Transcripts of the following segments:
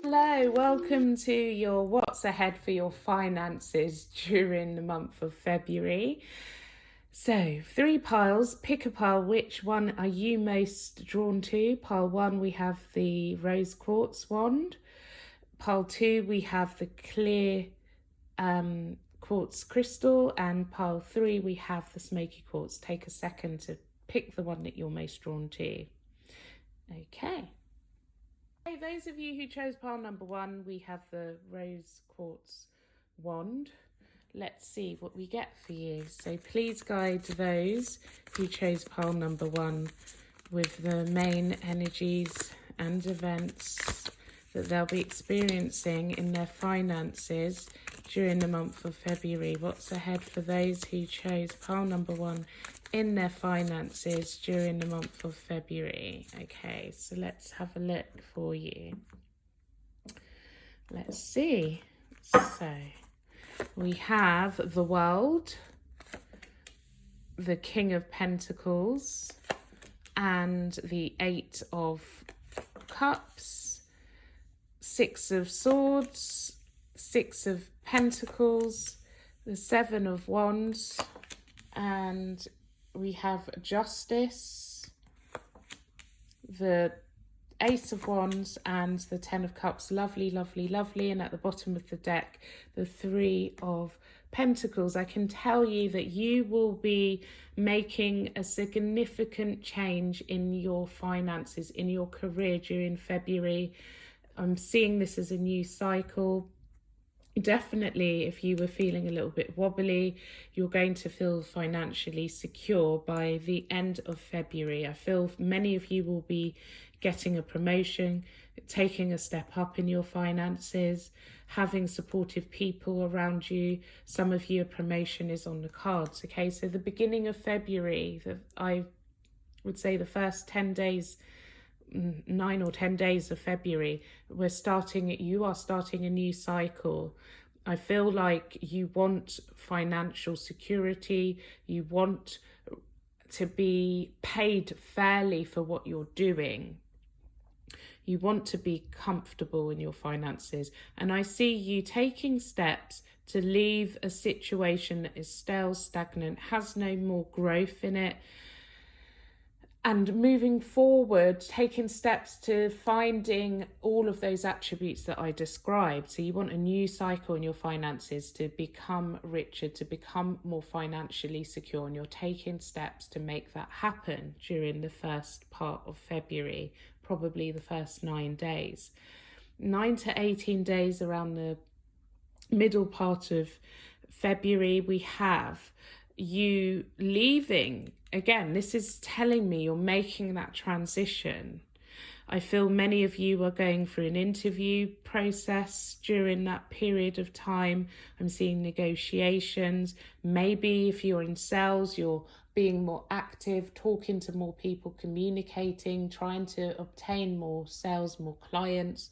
Hello, welcome to your What's Ahead for your finances during the month of February. So, 3 piles, pick a pile. Which one are you most drawn to? Pile 1, we have the rose quartz wand. Pile 2, we have the clear quartz crystal. And pile 3, we have the smoky quartz. Take a second to pick the one that you're most drawn to. Okay. Hey, those of you who chose pile number 1, we have the rose quartz wand. Let's see what we get for you. So please guide those who chose pile number 1 with the main energies and events that they'll be experiencing in their finances during the month of February. What's ahead for those who chose pile number 1 in their finances during the month of February? Okay, so let's have a look for you. Let's see. So we have the World, the King of Pentacles, and the 8 of Cups, 6 of Swords, 6 of Pentacles, the 7 of Wands, and we have Justice, the Ace of Wands, and the 10 of Cups. Lovely, lovely, lovely. And at the bottom of the deck, the 3 of Pentacles. I can tell you that you will be making a significant change in your finances, in your career during February. I'm seeing this as a new cycle. Definitely, if you were feeling a little bit wobbly, you're going to feel financially secure by the end of February. I feel many of you will be getting a promotion, taking a step up in your finances, having supportive people around you. Some of you, a promotion is on the cards. Okay, so the beginning of February, I would say the first 10 days, 9 or 10 days of February, you are starting a new cycle. I feel like you want financial security, you want to be paid fairly for what you're doing. You want to be comfortable in your finances. And I see you taking steps to leave a situation that is stale, stagnant, has no more growth in it, and moving forward, taking steps to finding all of those attributes that I described. So you want a new cycle in your finances to become richer, to become more financially secure, and you're taking steps to make that happen during the first part of February, probably the first 9 days. 9 to 18 days around the middle part of February, we have you leaving. Again, this is telling me you're making that transition. I feel many of you are going through an interview process during that period of time. I'm seeing negotiations. Maybe if you're in sales, you're being more active, talking to more people, communicating, trying to obtain more sales, more clients.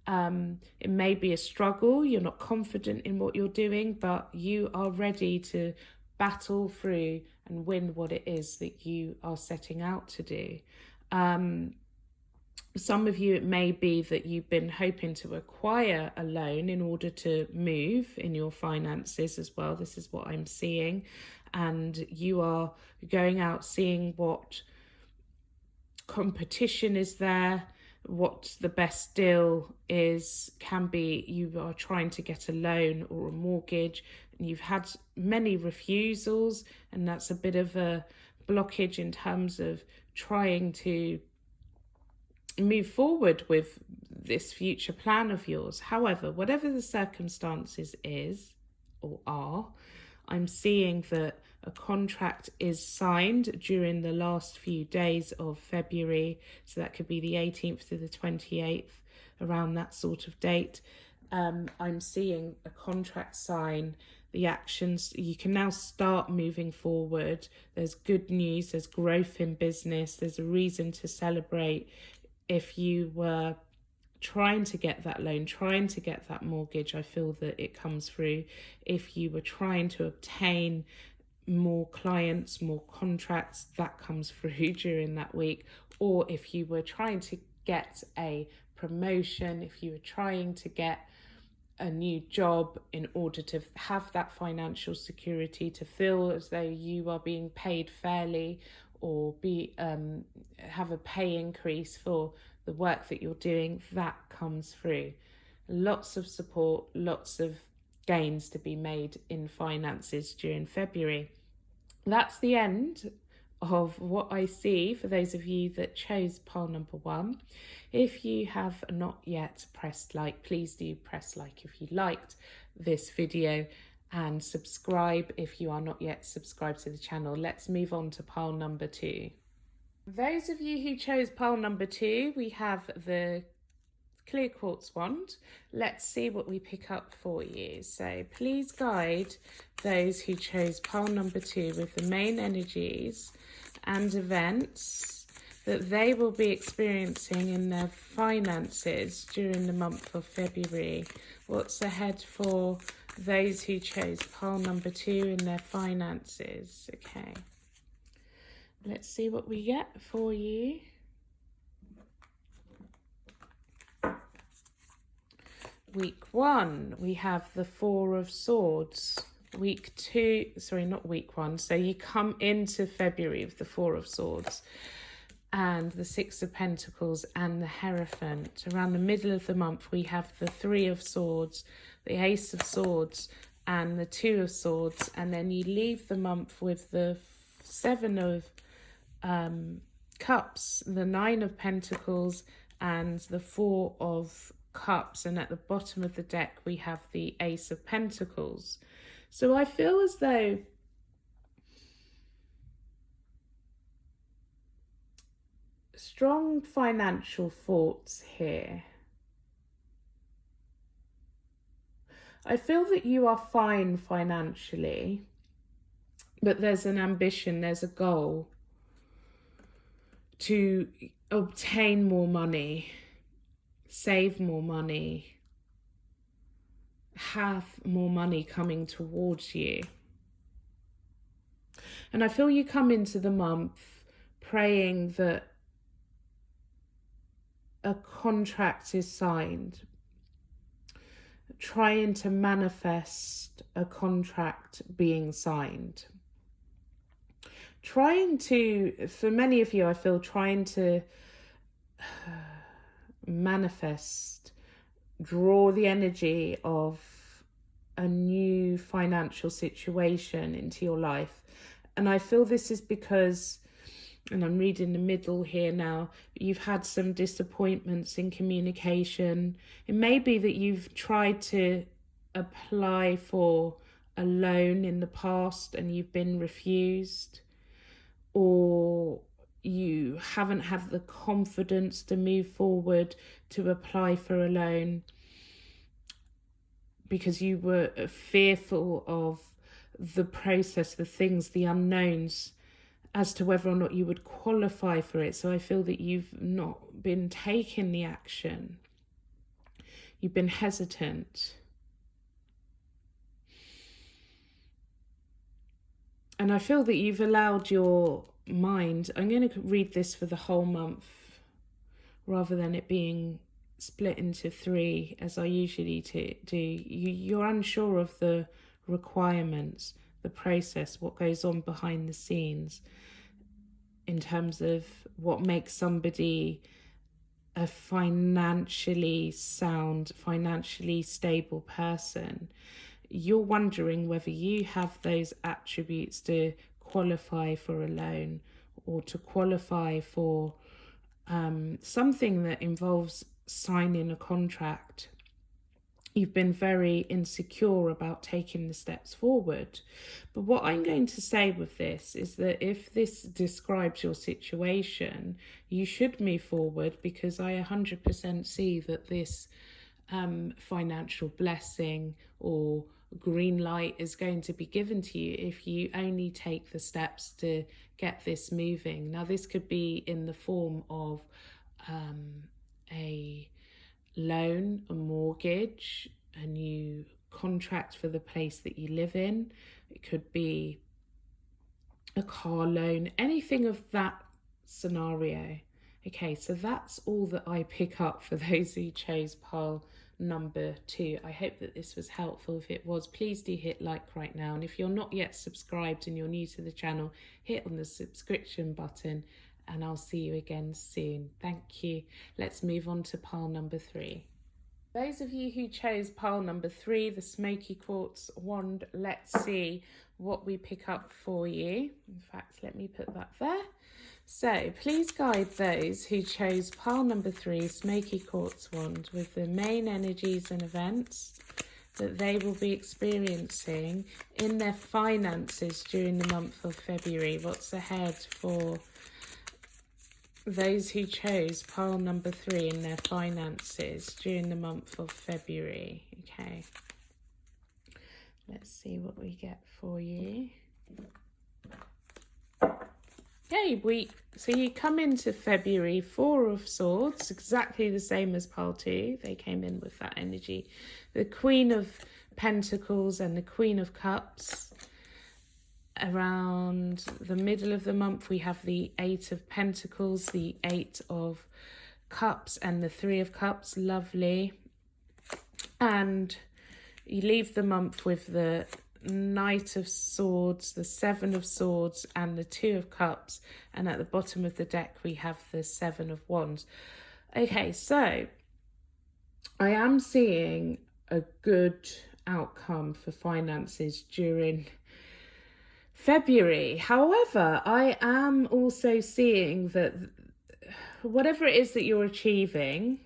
It may be a struggle. You're not confident in what you're doing, but you are ready to battle through and win what it is that you are setting out to do. Some of you, it may be that you've been hoping to acquire a loan in order to move in your finances as well. This is what I'm seeing. And you are going out seeing what competition is there, what the best deal is, can be. You are trying to get a loan or a mortgage, and you've had many refusals, and that's a bit of a blockage in terms of trying to move forward with this future plan of yours. However, whatever the circumstances is or are, I'm seeing that a contract is signed during the last few days of February. So that could be the 18th to the 28th, around that sort of date. I'm seeing a contract sign, the actions. You can now start moving forward. There's good news, there's growth in business, there's a reason to celebrate. If you were trying to get that loan, trying to get that mortgage, I feel that it comes through. If you were trying to obtain more clients, more contracts, that comes through during that week. Or if you were trying to get a promotion, if you were trying to get a new job in order to have that financial security, to feel as though you are being paid fairly, or have a pay increase for the work that you're doing, that comes through. Lots of support, lots of gains to be made in finances during February. That's the end of what I see for those of you that chose pile number 1. If you have not yet pressed like, please do press like if you liked this video, and subscribe if you are not yet subscribed to the channel. Let's move on to pile number 2. Those of you who chose pile number 2, we have the clear quartz wand. Let's see what we pick up for you. So please guide those who chose pile number 2 with the main energies and events that they will be experiencing in their finances during the month of February. What's ahead for those who chose pile number 2 in their finances? Okay, let's see what we get for you. Week 1, we have the 4 of Swords. Week 2, sorry, not week 1. So you come into February with the 4 of Swords and the 6 of Pentacles and the Hierophant. Around the middle of the month, we have the 3 of Swords, the Ace of Swords and the 2 of Swords. And then you leave the month with the 7 of Cups, the 9 of Pentacles and the 4 of Cups, and at the bottom of the deck we have the Ace of Pentacles. So I feel as though strong financial thoughts here. I feel that you are fine financially, but there's an ambition, there's a goal to obtain more money, save more money, have more money coming towards you. And I feel you come into the month praying that a contract is signed, trying to manifest a contract being signed. Trying to, for many of you, I feel trying to manifest, draw the energy of a new financial situation into your life. And I feel this is because, and I'm reading the middle here now, you've had some disappointments in communication. It may be that you've tried to apply for a loan in the past and you've been refused, or you haven't had the confidence to move forward to apply for a loan because you were fearful of the process, the things, the unknowns as to whether or not you would qualify for it. So I feel that you've not been taking the action. You've been hesitant. And I feel that you've allowed your mind, I'm going to read this for the whole month rather than it being split into 3 as I usually do. You're unsure of the requirements, the process, what goes on behind the scenes in terms of what makes somebody a financially sound, financially stable person. You're wondering whether you have those attributes to qualify for a loan or to qualify for something that involves signing a contract. You've been very insecure about taking the steps forward. But what I'm going to say with this is that if this describes your situation, you should move forward, because I 100% see that this financial blessing or green light is going to be given to you if you only take the steps to get this moving. Now, this could be in the form of a loan, a mortgage, a new contract for the place that you live in. It could be a car loan, anything of that scenario. Okay, so that's all that I pick up for those who chose pile number 2. I hope that this was helpful. If it was, please do hit like right now. And if you're not yet subscribed and you're new to the channel, hit on the subscription button and I'll see you again soon. Thank you. Let's move on to pile number 3. Those of you who chose pile number 3, the Smokey Quartz wand, let's see what we pick up for you. In fact, let me put that there. So please guide those who chose pile number 3, Smokey Quartz wand, with the main energies and events that they will be experiencing in their finances during the month of February. What's ahead for those who chose pile number 3 in their finances during the month of February? Okay, let's see what we get for you. Okay, so you come into February, 4 of Swords, exactly the same as pile 2. They came in with that energy. The Queen of Pentacles and the Queen of Cups. Around the middle of the month, we have the 8 of Pentacles, the 8 of Cups, and the 3 of Cups. Lovely. And you leave the month with the Knight of Swords, the 7 of Swords, and the 2 of Cups. And at the bottom of the deck, we have the 7 of Wands. Okay, so I am seeing a good outcome for finances during February. However, I am also seeing that whatever it is that you're achieving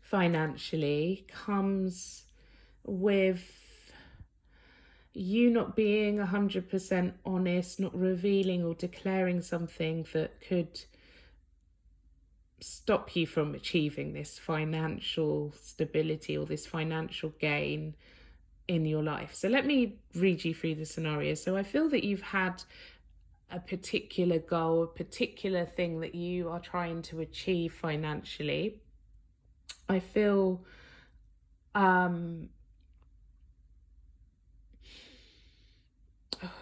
financially comes with you not being 100% honest, not revealing or declaring something that could stop you from achieving this financial stability or this financial gain in your life. So let me read you through the scenario. So I feel that you've had a particular goal, a particular thing that you are trying to achieve financially. I feel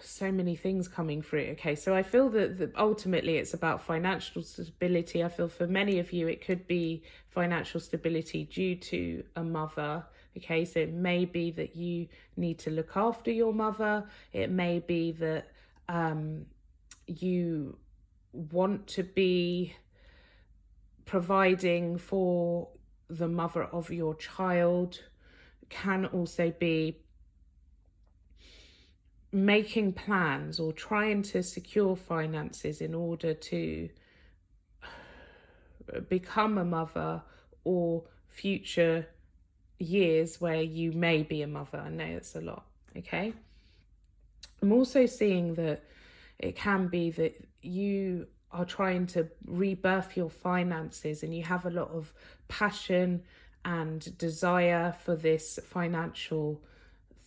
so many things coming through. Okay, so I feel that ultimately it's about financial stability. I feel for many of you it could be financial stability due to a mother. Okay, so it may be that you need to look after your mother. It may be that you want to be providing for the mother of your child. Can also be making plans or trying to secure finances in order to become a mother or future years where you may be a mother. I know it's a lot. Okay, I'm also seeing that it can be that you are trying to rebirth your finances and you have a lot of passion and desire for this financial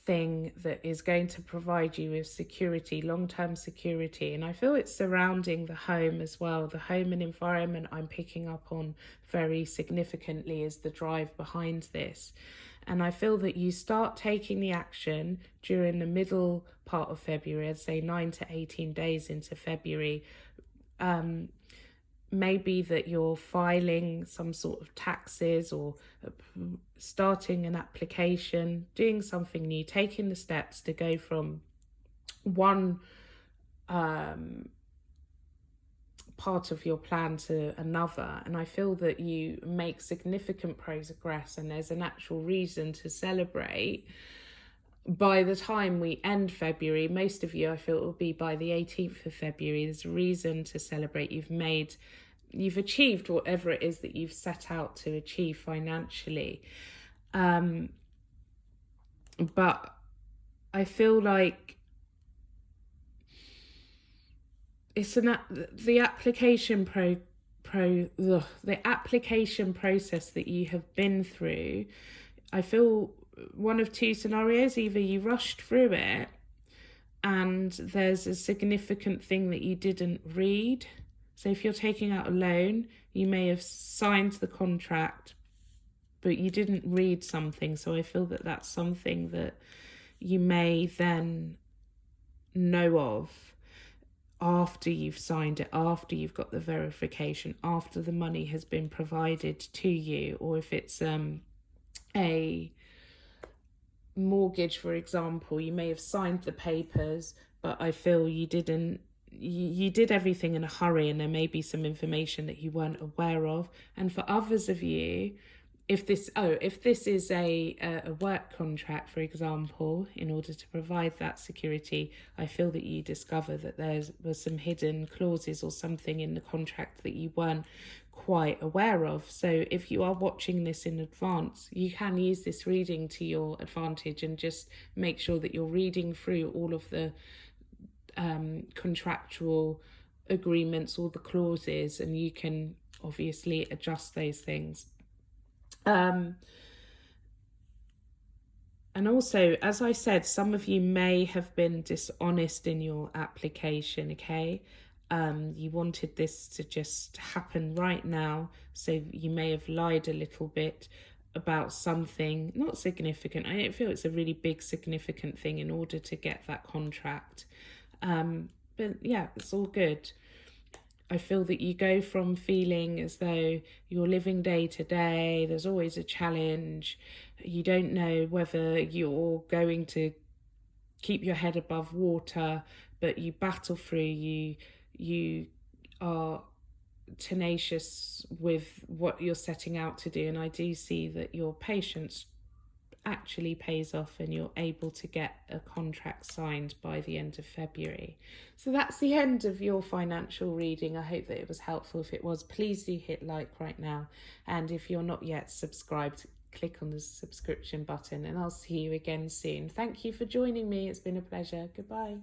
thing that is going to provide you with security, long-term security. And I feel it's surrounding the home as well. The home and environment I'm picking up on very significantly is the drive behind this. And I feel that you start taking the action during the middle part of February, I'd say 9 to 18 days into February. Maybe that you're filing some sort of taxes or starting an application, doing something new, taking the steps to go from one part of your plan to another. And I feel that you make significant progress and there's an actual reason to celebrate. By the time we end February, most of you, I feel it will be by the 18th of February, there's a reason to celebrate. You've achieved whatever it is that you've set out to achieve financially. But I feel like it's the application the application process that you have been through. I feel one of two scenarios: either you rushed through it and there's a significant thing that you didn't read. So if you're taking out a loan, you may have signed the contract but you didn't read something. So I feel that that's something that you may then know of. after you've signed it, after you've got the verification, after the money has been provided to you, or if it's a mortgage, for example, you may have signed the papers, but I feel you didn't. You did everything in a hurry, and there may be some information that you weren't aware of. And for others of you, if this is a work contract, for example, in order to provide that security, I feel that you discover that there was some hidden clauses or something in the contract that you weren't quite aware of. So if you are watching this in advance, you can use this reading to your advantage and just make sure that you're reading through all of the contractual agreements, all the clauses, and you can obviously adjust those things. And also, as I said, some of you may have been dishonest in your application, okay? You wanted this to just happen right now, so you may have lied a little bit about something not significant. I don't feel it's a really big significant thing in order to get that contract. But yeah, it's all good. I feel that you go from feeling as though you're living day to day, there's always a challenge, you don't know whether you're going to keep your head above water, but you battle through, you are tenacious with what you're setting out to do, and I do see that your patience actually pays off and you're able to get a contract signed by the end of February. So that's the end of your financial reading. I hope that it was helpful. If it was, please do hit like right now, and if you're not yet subscribed, click on the subscription button, and I'll see you again soon. Thank you for joining me. It's been a pleasure. Goodbye.